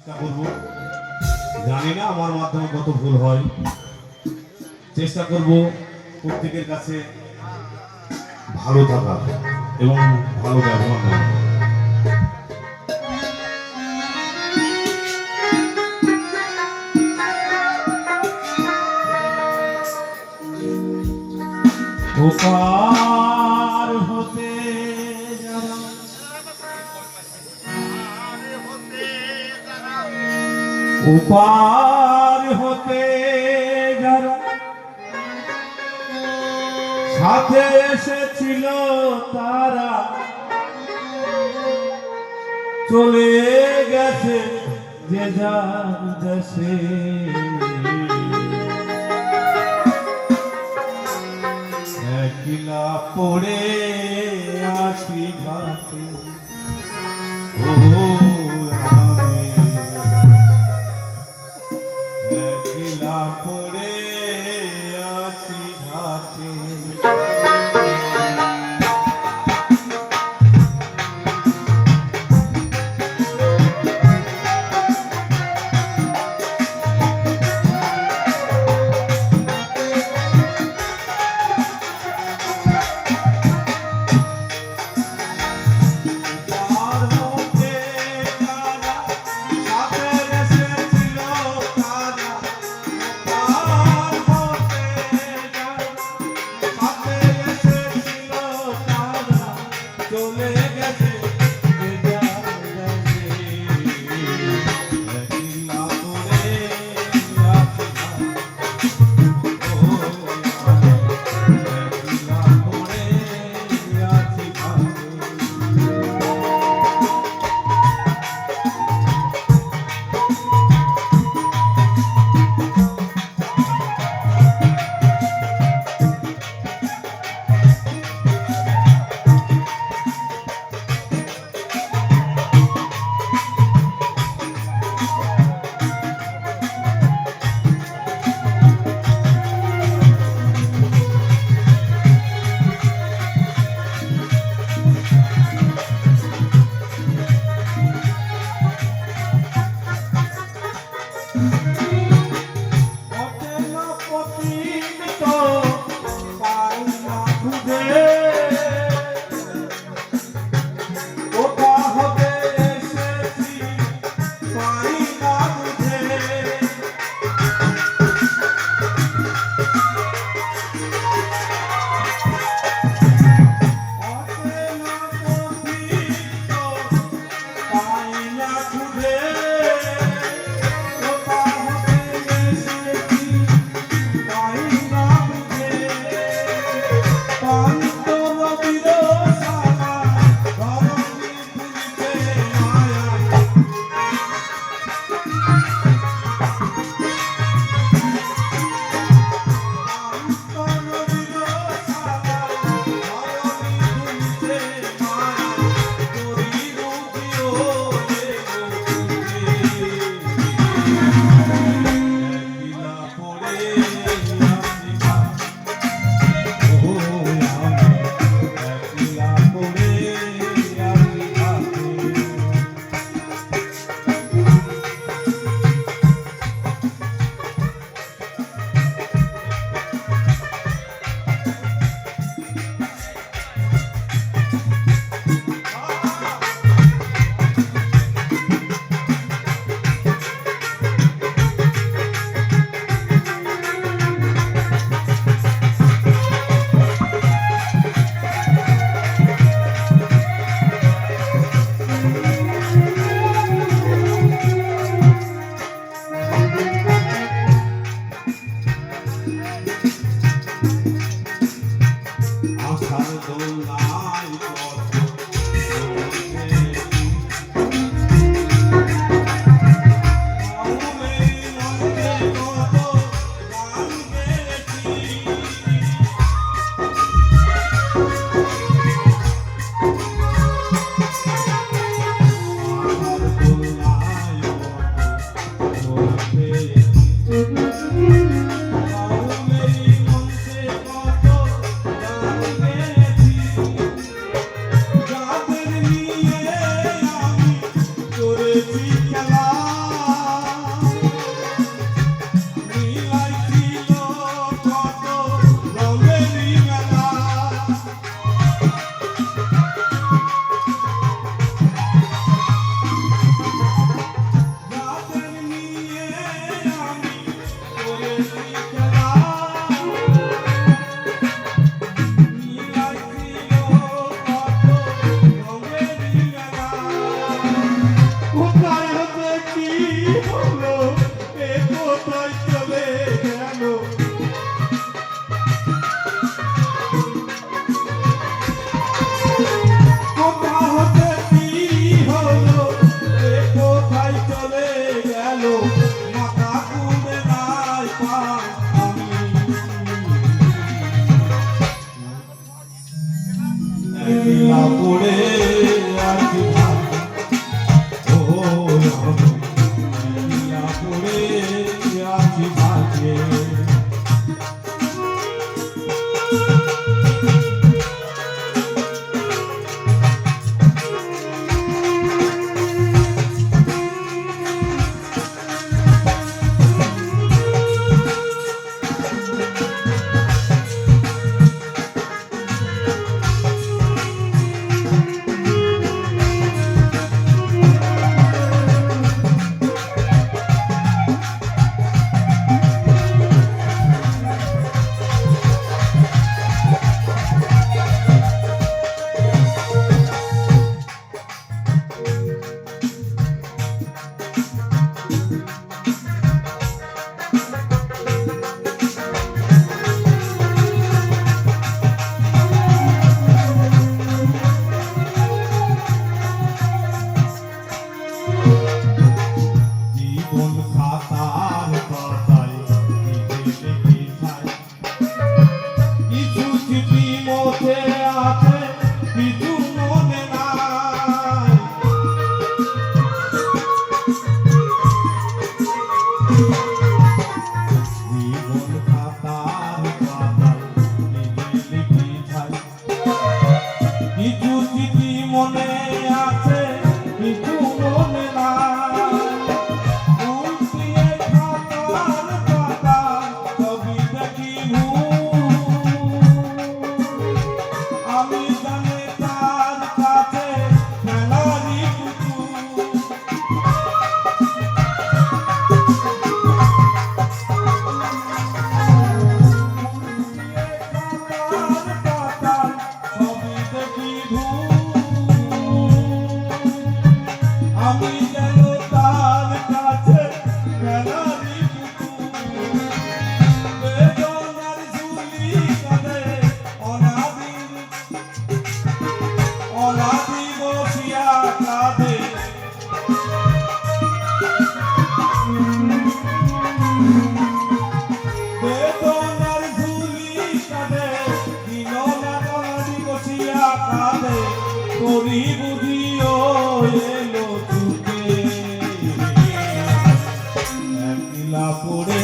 করব, জানি না আমার মাধ্যমে কত ভুল হয়, চেষ্টা করব প্রত্যেকের কাছে ভালো থাকা এবং ভালো ব্যবহার করা। ওপার হতে যারা ওপার হতে যারা সাথে এসেছিল তারা চলে গেছে যে যার দেশে। একলা পড়ে আসি ঘাটে, ও আমি একলা পড়ে আসি ঘাটে। কি হলো এ কোথায় চলে গেল কোথা হতে কি হলো এ কোথায় চলে গেল মাথা কুড়ে নাই পাই আমি একলা পড়ে আছি ও একলা পড়ে আছি ভাগ্যে জীবন খাতার পাতায় লিখে লিখায় কিছু স্মৃতি মধ্যে আছে কিছু মনে নাই জীবন খাতার পাতায় লিখে লিখায় কিছু স্মৃতি মনে আছে কিছু মনে নাই আমি জানি তার কাছে খেলারি পুতুল ছবি দেখি আমি যেন তার কাছে খেলারি পুতুল বেদনার ঝুলি কাঁদে অনাদি বসিয়া কাঁদে বেদনার ঝুলি কাঁদে দিনরাত অনাদি বসিয়া কাঁদে তোরি বুঝিও এলো চুকে একলা পড়ে